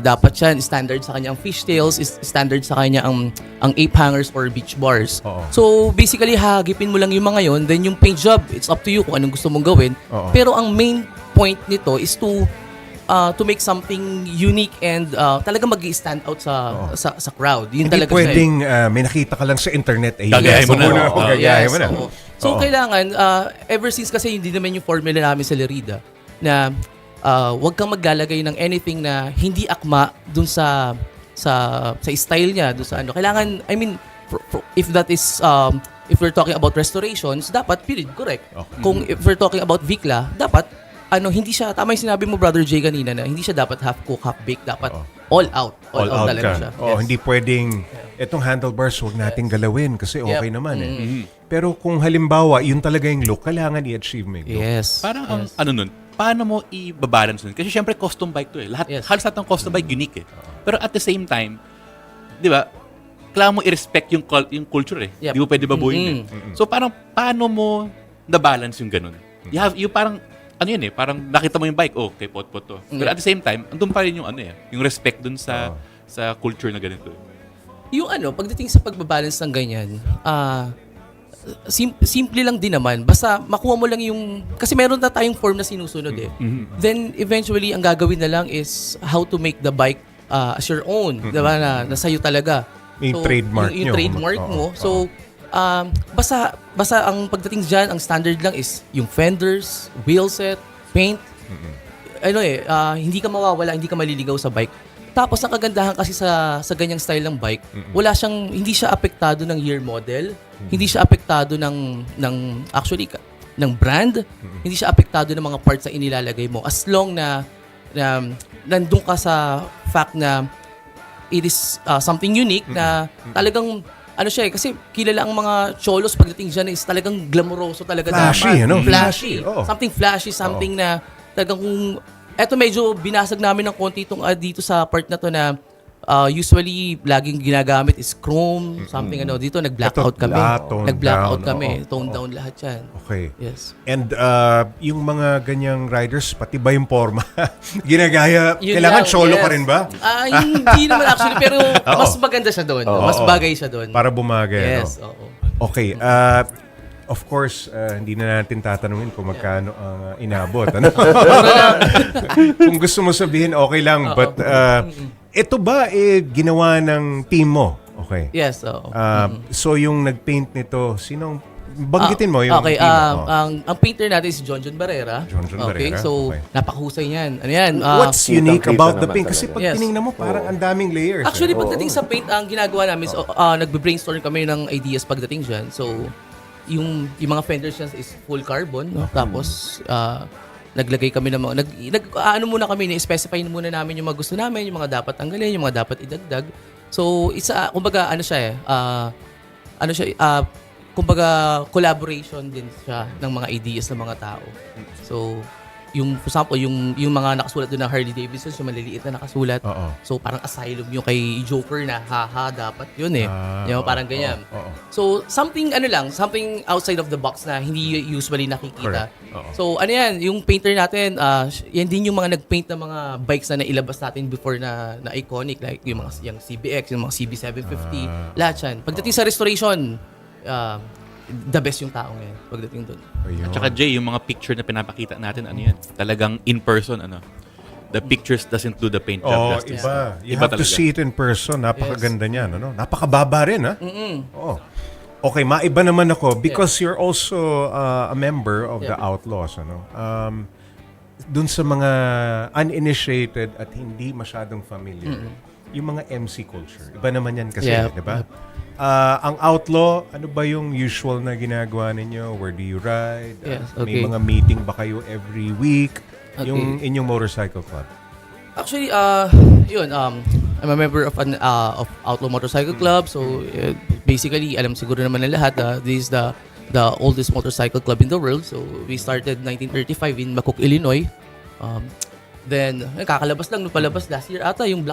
Dapat yan standard sa kanya ang fishtails, standard sa kanya ang ape hangers or beach bars. So basically hagipin mo lang yung mga yon, then yung paint job, it's up to you kung anong gusto mong gawin. Pero ang main point nito is to make something unique and talaga mag-stand out sa crowd. Yun Hindi talaga pwedeng may nakita ka lang sa internet. Gagayahin mo na. Gagayahin mo na. So kailangan, ever since kasi hindi naman yung formula namin sa Lerida na wag kang maglalagay ng anything na hindi akma dun sa style niya, dun sa ano. Kailangan, I mean, if that is if we're talking about restorations, dapat period correct. Kung if we're talking about Vicla, dapat hindi siya, tama yung sinabi mo Brother Jay kanina na hindi siya dapat half cook, half bake, dapat all out talaga siya. Yes. Hindi pwedeng etong handlebars huwag nating galawin kasi okay naman Pero kung halimbawa, yun talaga yung look, kailangan i-achieve mo yung look. Yes. Parang nun, paano mo i-balance nun? Kasi syempre custom bike to halos lahat ng custom bike unique Pero at the same time, di ba, kailangan mo i-respect yung culture Di mo pwede babuhin So parang, paano mo na-balance yung ganun? You parang, parang nakita mo yung bike, kay pot-pot to. Pero at the same time, andun pa rin yung yung respect dun sa culture na ganito. Yung pagdating sa pagbabalance ng ganyan, simple lang din naman. Basta makuha mo lang yung, kasi meron na tayong form na sinusunod Then eventually, ang gagawin na lang is how to make the bike as your own. Diba? Na sa'yo talaga. Yung trademark yung nyo. trademark mo. So, basta ang pagdating dyan, ang standard lang is yung fenders, wheel set, paint. Hindi ka mawawala, hindi ka maliligaw sa bike. Tapos ang kagandahan kasi sa ganyang style ng bike, hindi siya apektado ng year model, hindi siya apektado ng brand, hindi siya apektado ng mga parts na inilalagay mo. As long na nandun ka sa fact na it is something unique na talagang siya kasi kilala ang mga cholos pagdating dyan is talagang glamoroso talaga. Flashy, Flashy. Oo. Something flashy, something na talagang kung eto medyo binasag namin ng konti itong dito sa part na to na usually laging ginagamit is chrome, something dito nag-blackout Ito, kami. tone Nag-blackout down, kami, oo. tone down lahat 'yan. Okay. Yes. And yung mga ganyang riders, pati ba yung forma? Ginagaya, Yun kailangan lang, cholo yes. ka rin ba? Hindi naman actually pero mas maganda siya doon. Mas bagay siya doon. Para bumagay. Yes, oo. Okay. Of course, hindi na natin tatanungin kung magkano ang inabot. Ano? Kung gusto mo sabihin, okay lang. But ito ba ginawa ng team mo? Okay. Yes, oo. So yung nagpaint nito, sinong banggitin mo yung okay, team mo? ang painter natin is John Barrera. John Okay, Barrera, so okay. napakahusay niyan. Ano yan? What's unique kitang-kita about the naman paint? Kasi talaga. pag Yes. tinignan mo, parang ang daming layers. Actually, pagdating sa paint, ang ginagawa namin is nagbe-brainstorm kami ng ideas pagdating dyan. So, yung mga fenders niya is full carbon. No? Tapos, naglagay kami ng mga... muna kami, ni-specify muna namin yung mga gusto namin, yung mga dapat tanggalin, yung mga dapat idagdag. So, kumbaga, kumbaga, collaboration din siya ng mga ideas ng mga tao. So, for example, yung mga nakasulat doon ng Harley Davidson, yung maliliit na nakasulat. So, parang asylum yung kay Joker na, dapat yun parang ganyan. So, something outside of the box na hindi usually nakikita. So, yung painter natin, yan din yung mga nagpaint ng mga bikes na nailabas natin before na iconic, like yung CBX, yung mga CB750, lahat yan. Pagdating sa restoration, the best yung tao ngayon pagdating doon. At saka Jay, yung mga picture na pinapakita natin, talagang in person, the pictures doesn't do the paint job justice. Iba. You Iba have to talaga. see it in person. Napakaganda niyan. Napakababa rin, ha? Oo. Okay, maiba naman ako because you're also a member of the Outlaws. Dun sa mga uninitiated at hindi masyadong familiar, yung mga MC culture. Iba naman yan kasi, di ba? Ang Outlaw, ano ba yung usual na ginagawa ninyo? Where do you ride? Yes, May okay. mga meeting ba kayo every week? Okay. Yung inyong motorcycle club? Actually, I'm a member of of Outlaw Motorcycle Club. So basically, alam siguro naman ng lahat, this is the oldest motorcycle club in the world. So we started 1935 in McCook, Illinois. Then kakalabas lang, palabas last year ata yung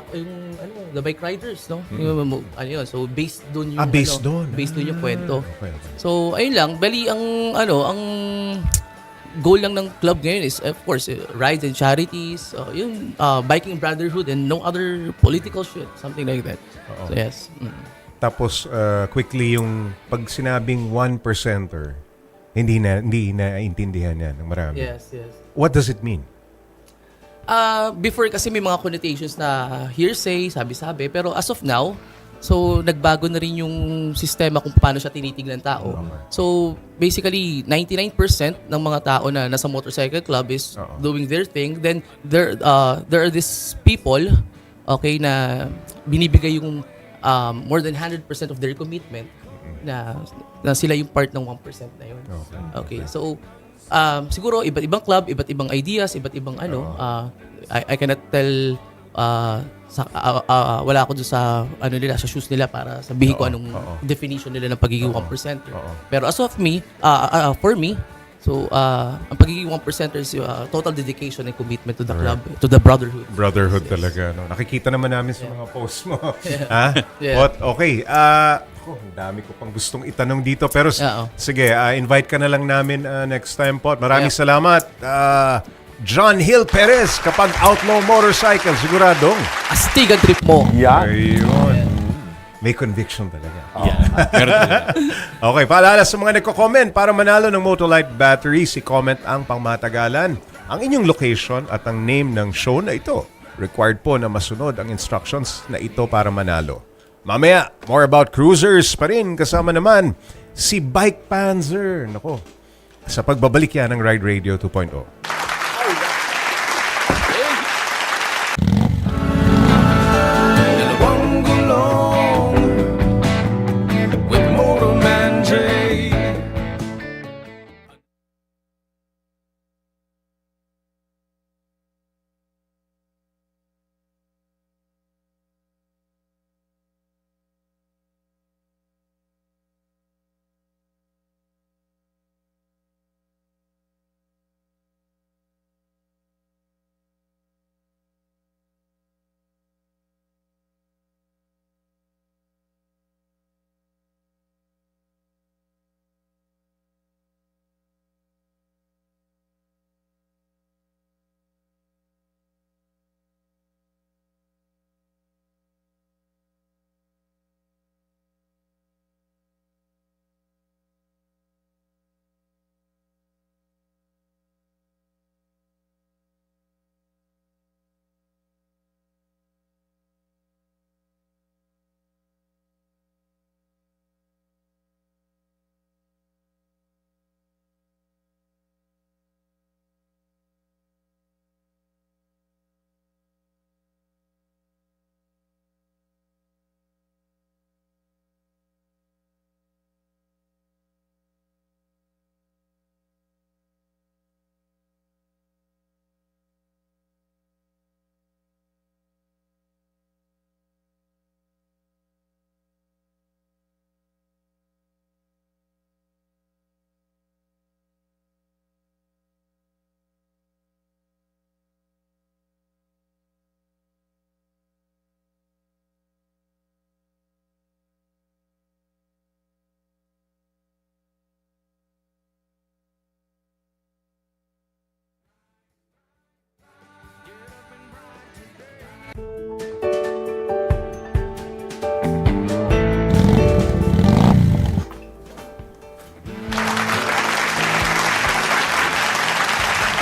the bike riders, no? Yung, yun. So based doon yung based doon. Based doon yung kwento. Okay. So ayun lang, bali ang goal lang ng club ngayon is of course rides and charities, yung biking brotherhood and no other political shit, something like that. So yes. Tapos quickly yung pag sinabing 1%er, hindi na intindihan yan ng marami. Yes. What does it mean? Before kasi may mga connotations na hearsay, sabi-sabi, pero as of now, so nagbago na rin yung sistema kung paano siya tinitignan tao. So basically 99% ng mga tao na nasa motorcycle club is doing their thing. Then there are these people, okay, na binibigay yung more than 100% of their commitment na sila yung part ng 1% na yun. Okay. So siguro iba't ibang club, iba't ibang ideas, iba't ibang I cannot tell wala ako doon sa nila, sa shoes nila para sabihin ko anong definition nila ng pagiging 1%. Pero as of me, for me, so ang pagiging 1% is total dedication and commitment to the club, to the brotherhood. Brotherhood talaga, no? Nakikita naman namin sa mga posts mo. Yeah. What? Okay. Ang dami ko pang gustong itanong dito. Pero sige, invite ka na lang namin next time po. Maraming salamat. John Hill Perez, kapag Outlaw Motorcycle, siguradong. Astig ang trip mo. Ayun. May conviction talaga. Meron talaga. Okay, paalala sa mga nagko-comment para manalo ng Motolite batteries, i-comment ang pangmatagalan, ang inyong location at ang name ng show na ito. Required po na masunod ang instructions na ito para manalo. Mamaya, more about cruisers pa rin. Kasama naman si Bike Panzer. Nako, sa pagbabalik yan ng Ride Radio 2.0. Dalawang gulong with Motorman J.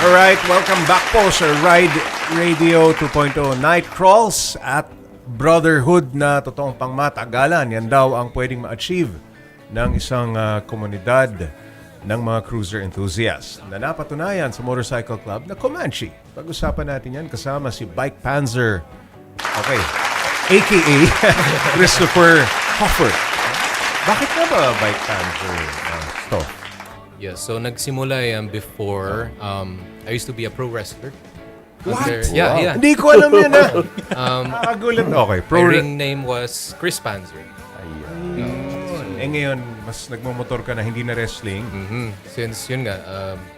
Alright, welcome back po sa Ride Radio 2.0 Night Crawls at Brotherhood na totoong pangmatagalan. Yan daw ang pwedeng ma-achieve ng isang komunidad ng mga cruiser enthusiasts na napatunayan sa Motorcycle Club na Comanche. Pag-usapan natin yan kasama si Bike Panzer. Okay, a.k.a. Christopher Hoffert. Bakit nga ba Bike Panzer Stoff? Yeah, so nagsimula yan before, I used to be a pro wrestler. What? Yeah. Hindi ko alam yun ah. Um, Nakagulat. Okay, my pro. ring name was Chris Panzer. Eh ngayon, mas nagmamotor ka na, hindi na wrestling. Since yun nga,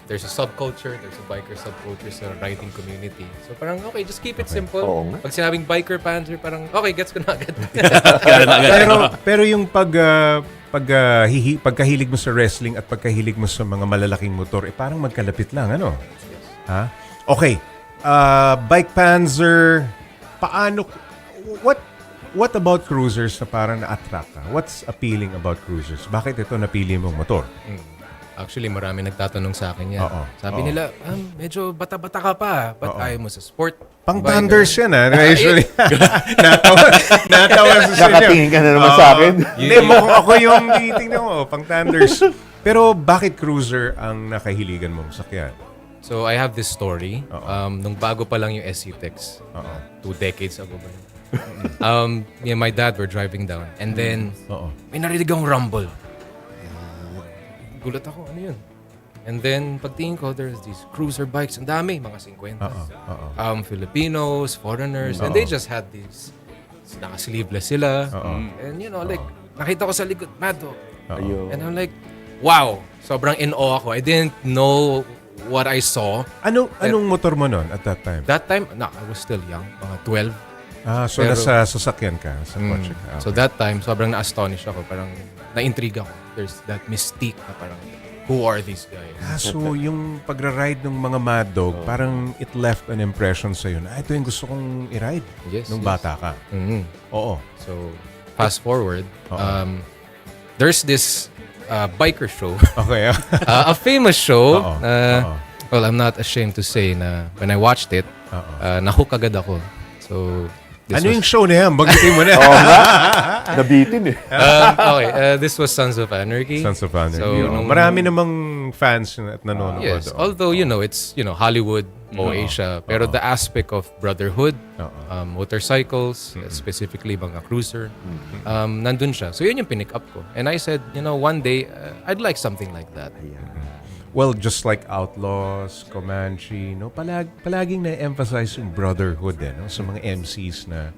there's a subculture, there's a biker subculture sa riding community. So parang, okay, just keep it simple. Oo nga. Pag sinabing biker Panzer, parang, okay, gets ko na agad. Pero yung pagkahilig mo sa wrestling at pagkahilig mo sa mga malalaking motor, parang magkalapit lang, ano? Ha? Okay. Bike Panzer, what about cruisers na parang na-attract ka? What's appealing about cruisers? Bakit ito napili mong motor? Actually, marami nagtatanong sa akin yan. Oo. Sabi nila, medyo bata-bata ka pa. Ba't ayaw mo sa sport? Pang Biker?" Thunders yan Usually. natawa sa inyo. Nakatingin ka na naman sa akin. Hindi, mukhang ako yung titingnan mo. Pang Thunders. Pero bakit cruiser ang nakahiligan mong sakyan? So, I have this story. Oo. Nung bago pa lang yung SC-Tex. Oo. 2 decades ago ba? Me and my dad were driving down. And then, Oo. may narinig akong rumble. Gulat ako, ano yun? And then, pagtingin ko, there's these cruiser bikes. Ang dami, mga 50. Oo. Filipinos, foreigners. And they just had these, naka-sleeveless sila. And you know, like, nakita ko sa likod, Mad Dog. Ayun. And I'm like, wow! Sobrang in awe ako. I didn't know what I saw. Anong motor mo noon at that time? That time, I was still young, mga 12. So Pero- nasa sasakyan ka, sa kotse ka. So that time, sobrang na-astonish ako. Parang na-intrigue ako. There's that mystique na parang, who are these guys? So yung pagra-ride ng mga Mad Dog, parang it left an impression sa'yo na ito yung gusto kong i-ride nung bata ka. Oo. So, fast forward, Oo. there's this biker show, Okay. a famous show. Oo. Well, I'm not ashamed to say na when I watched it, nahook agad ako. So, this Ano was, yung show na yan? Bagitin mo na. Nabitin eh. okay, this was Sons of Anarchy. Sons of Anarchy. So, Oo. nung- Marami namang fans at nanonood. Yes, doon. although it's Hollywood o Asia, pero the aspect of brotherhood, motorcycles, specifically mga cruiser, nandun siya. So yun yung pinick up ko. And I said, one day I'd like something like that. Well, just like Outlaws, Comanche, no, palaging na-emphasize yung brotherhood no, sa mga MCs na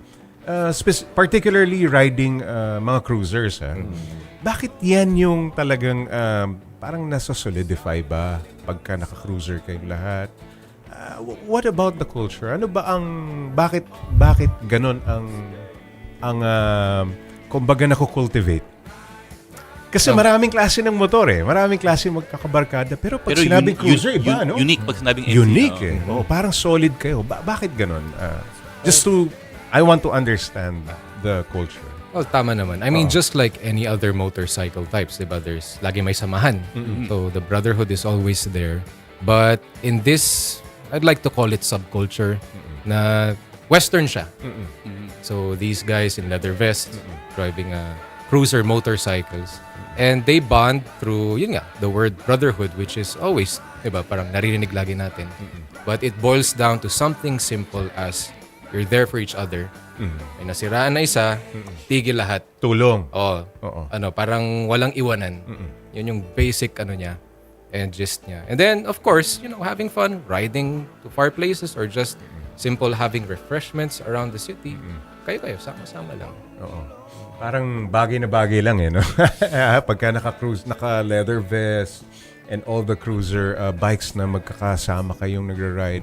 particularly riding mga cruisers. Bakit yan yung talagang parang nasa-solidify ba pagka naka-cruiser kayong lahat? What about the culture? Ano ba bakit ganon ang kumbaga nako-cultivate? Kasi maraming klase ng motor Maraming klase magkakabarkada. Pero pag sinabing cruiser, iba, no? Unique pag sinabing MC. Unique parang solid kayo. Bakit ganon? I want to understand the culture. Well, tama naman. I mean, just like any other motorcycle types, diba? There's lagi may samahan. So the brotherhood is always there. But in this, I'd like to call it subculture na Western siya. So these guys in leather vests driving cruiser motorcycles. And they bond through, the word brotherhood, which is always, diba, parang naririnig lagi natin. But it boils down to something simple as you're there for each other. May nasiraan na isa, tigil lahat. Tulong. Oo. Parang walang iwanan. Yun yung basic niya and gist niya. And then, of course, having fun, riding to far places or just simple having refreshments around the city. Kayo, sama-sama lang. Oo. Parang bagay na bagay lang no? Pagka naka-cruise, naka-leather vest and all the cruiser bikes na magkakasama kayong nagra-ride.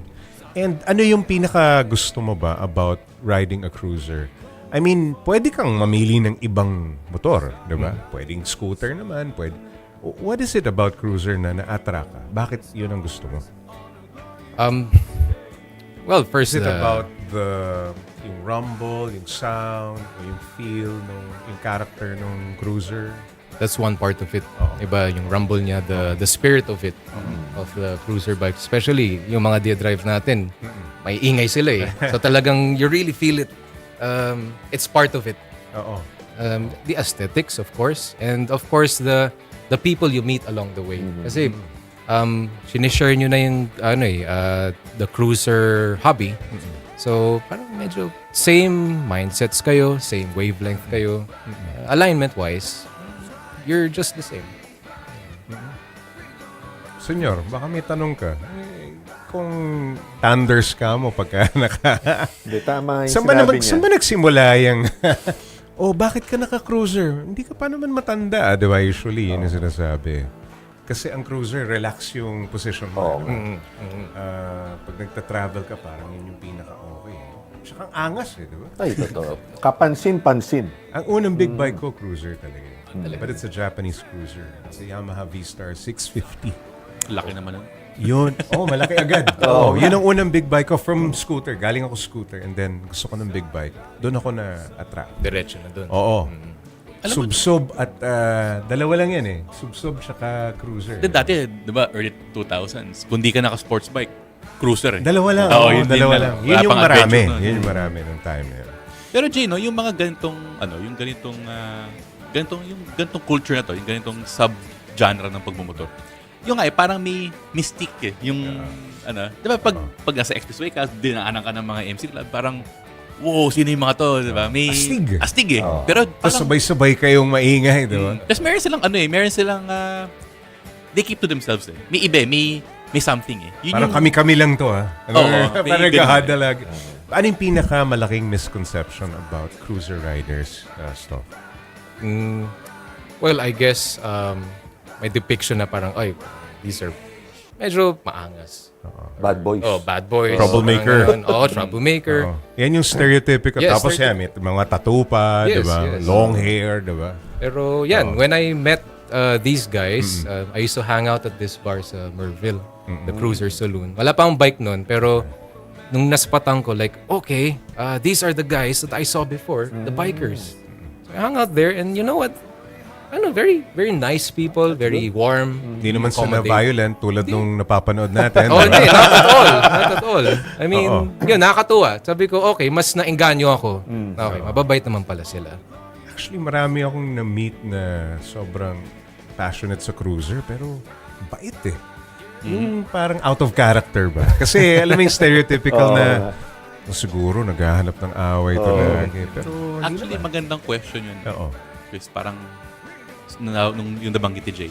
And ano yung pinaka gusto mo ba about riding a cruiser? I mean, pwede kang mamili ng ibang motor, di ba? Pwedeng scooter naman, pwede. What is it about cruiser na na-attract ka? Bakit yun ang gusto mo? Well, first, Is it about yung rumble, yung sound, o yung feel, yung character ng cruiser? that's one part of it. Iba yung rumble niya, the spirit of it, of the cruiser bike. Especially yung mga dia-drive natin, may ingay sila So talagang you really feel it. It's part of it. Oo. The aesthetics, of course, and of course the people you meet along the way. Kasi sinishare nyo na yung the cruiser hobby. So parang medyo same mindsets kayo, same wavelength kayo. Alignment-wise, you're just the same. Senyor, baka may tanong ka. tipong thunders ka mo pagka Hindi, tama yung Saan ba, sinabi niya. saan ba nagsimula yung oh, bakit ka naka-cruiser? Hindi ka pa naman matanda, di ba? Usually, yun yung sinasabi. Kasi ang cruiser, relax yung position mo. Oo. Pag nagta-travel ka, parang yun yung pinaka-okay. Tsaka ang angas di ba? Ay, totoo. Kapansin-pansin. Ang unang big bike ko, cruiser talaga. But it's a Japanese cruiser. It's a Yamaha V-Star 650. Laki naman nun. Yun. Oh, malaki agad. Oh, yun ang unang big bike ko from scooter. Galing ako scooter and then gusto ko ng big bike. Doon ako na-attract. Diretso na doon. Oo. Subsob at dalawa lang yan eh. Subsob tsaka cruiser. Dati, di ba, early 2000s, kung di ka naka-sports bike, cruiser eh. Dalawa lang. Oo, Oo, yun din dalawa lang. lang. Wala Yun yung pang marami. adventure nun. Yun yung marami nung time na yun. Pero Jay, no, yung mga ganitong, yung ganitong culture na to, yung ganitong sub-genre ng pagmumotor, yung nga parang may mystique eh. Yung, di ba, pag nasa expressway ka, dinaanan ka ng mga MC club, parang, wow, sino yung mga to, di ba? May Astig. Astig eh. Pero Tapos parang, sabay-sabay kayong maingay, di ba? tapos meron silang, they keep to themselves eh. May iba, may something eh. Yun Parang yung- kami-kami lang to Oo, may parang ganun gahada lagi. Ano yung pinakamalaking misconception about cruiser riders, Stoff? Well, I guess may depiction na parang, ay, these are medyo maangas. Bad boys. Oh, bad boys. Troublemaker. Parang ganun. Oh, troublemaker. Oo. Yan yung stereotypical. Yes, Tapos yan, may mga tattoo pa, Yes, di ba? yes. Long hair, di ba? Pero yan, when I met these guys, I used to hang out at this bar sa Merville, the Cruiser Saloon. Wala pang bike nun, pero nung naspatan ko, like, okay, these are the guys that I saw before, the bikers. So I hung out there, and you know what? Very, very nice people, very warm. Hindi naman sila accommodating. violent tulad nung napapanood natin. Oh, di ba? hindi, not at all. Not at all. I mean, Oo. yun, nakakatuwa. Sabi ko, okay, mas naengganyo ako. Okay, mababait naman pala sila. Actually, marami akong na-meet na sobrang passionate sa cruiser, pero bait eh. Yung parang out of character ba? Kasi alam mo yung stereotypical na siguro naghahanap ng away to lagi. Pero hindi Actually, naman. magandang question yun. Oo. Chris, parang nung yung nabanggit ni Jay.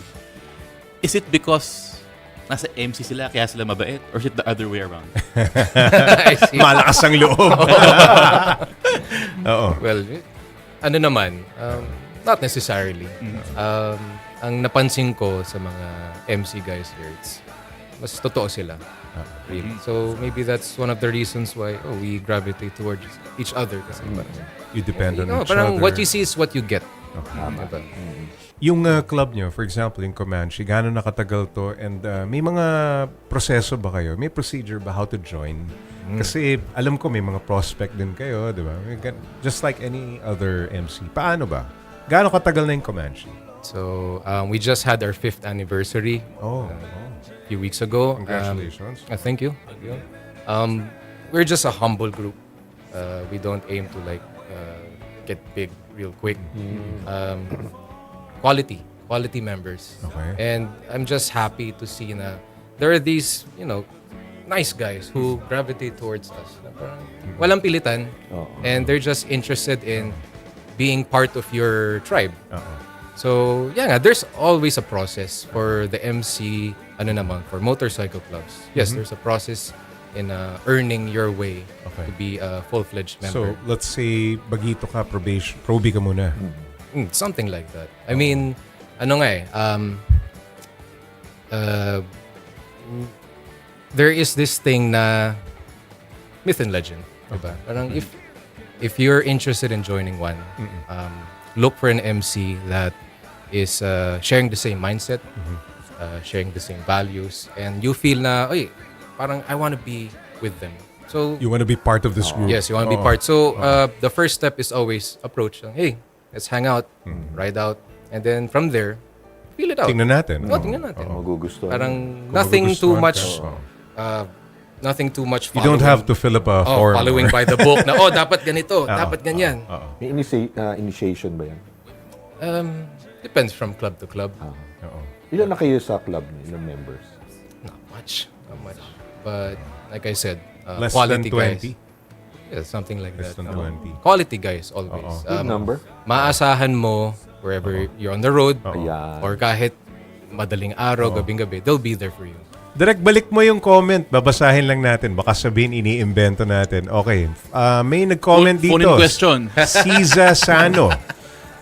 Is it because nasa MC sila kaya sila mabait? Or is it the other way around? I see. Malakas ang loob. Oo. Well, ano naman, not necessarily. Ang napansin ko sa mga MC guys here, mas totoo sila. Really. So maybe that's one of the reasons why we gravitate towards each other. Kasi parang, You depend on each parang other. what you see is what you get. Diba? Yung club nyo, for example, yung Comanche, gano'n nakatagal to and may mga proseso ba kayo? May procedure ba how to join? Kasi alam ko may mga prospect din kayo, di ba? Just like any other MC. Paano ba? Gano'n katagal na yung Comanche? So we just had our 5th anniversary a few weeks ago. Congratulations. Thank you. We're just a humble group. We don't aim to get big real quick. Quality members. Okay. And I'm just happy to see na there are these, nice guys who gravitate towards us. Na parang walang pilitan. And they're just interested in being part of your tribe. So, there's always a process for the MC, for motorcycle clubs. Yes, there's a process in earning your way to be a full-fledged member. So, let's say, bagito ka, probi ka muna. Something like that. I mean, there is this thing na myth and legend. Diba? Parang if you're interested in joining one, look for an MC that is sharing the same mindset, sharing the same values, and you feel na, parang I want to be with them. So You want to be part of this group. yes, you want to be part. So the first step is always approach. Hey, let's hang out, ride out, and then from there, feel it out. Tingnan natin. Tingnan natin. Magugustuhan. Parang nothing too magugustuhan much. ka. Nothing too much. You don't have to fill up a form. Following by the book na dapat ganito, dapat ganyan. May initiation ba yan? Depends from club to club. Ilan na kayo sa club niyo, ilang members? Not much. But like I said, Less quality than 20? guys. Yeah, something like Less that. than 20. Quality guys always. Good number? Maasahan mo wherever you're on the road Ayan. or kahit madaling araw, gabing-gabi, they'll be there for you. Direct balik mo yung comment. Babasahin lang natin. Baka sabihin iniimbento natin. Okay. May nag-comment dito. Phone in question. Siza Sano.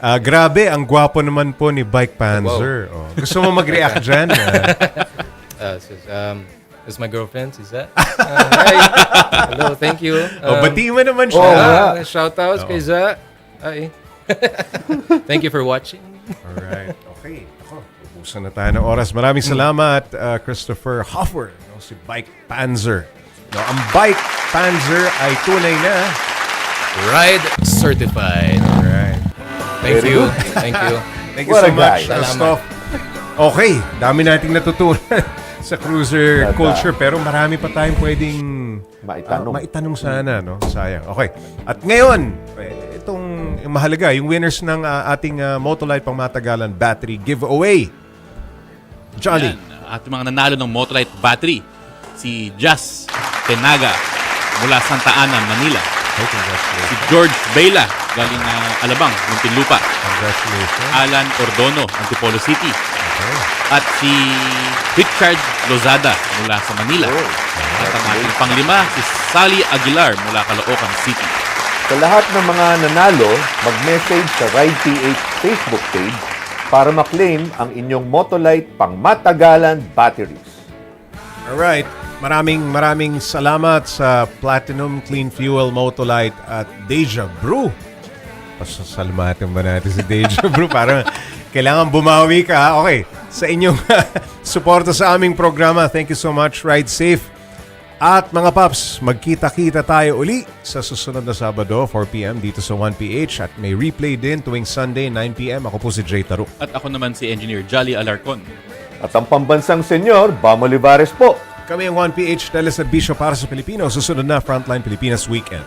Grabe, ang gwapo naman po ni Bike Panzer. Oh. Gusto mo mag-react dyan? This is my girlfriend, is that? Hi. Hello, thank you. Batiin mo naman siya. Shout outs kay Za. Hi. Thank you for watching. Alright. Okay. Ako, ubusan na tayo ng oras. Maraming salamat, Christopher Hoffer. No, si Bike Panzer. No, ang Bike Panzer ay tunay na Ride certified. Alright. Thank you. Thank you. Thank you What so a much, guy. Christoph. Okay, dami nating natutunan sa cruiser culture pero marami pa tayong pwedeng maitanong sana, no? Sayang. Okay. At ngayon, itong mahalaga, yung winners ng ating Motolite pangmatagalan battery giveaway. Jolly. Yan, ating mga nanalo ng Motolite battery. Si Jas Tenaga mula Santa Ana, Manila. Hey, congratulations. Si George Bela galing Alabang, Muntinlupa. Congratulations. Alan Ordono, Antipolo City. Okay. At si Richard Lozada mula sa Manila. At ang ating panglima, si Sally Aguilar mula Caloocan City. Sa lahat ng mga nanalo, mag-message sa Ride PH Facebook page para maklaim ang inyong Motolite pangmatagalan batteries. Alright. Maraming salamat sa Platinum Clean Fuel Motolite at Deja Brew. Pasasalamatan ba natin si Deja Brew? Parang kailangan bumawi ka. Ha? Okay. Sa inyong suporta sa aming programa, thank you so much. Ride safe. At mga paps, magkita-kita tayo uli sa susunod na Sabado, 4 p.m. dito sa 1PH. At may replay din tuwing Sunday, 9 p.m. Ako po si Jay Taro. At ako naman si Engineer Jolly Alarcon. At ang pambansang senyor, Bam Olivares po. Kami ang 1PH teleservisyo para sa Pilipino. Susunod na Frontline Pilipinas Weekend.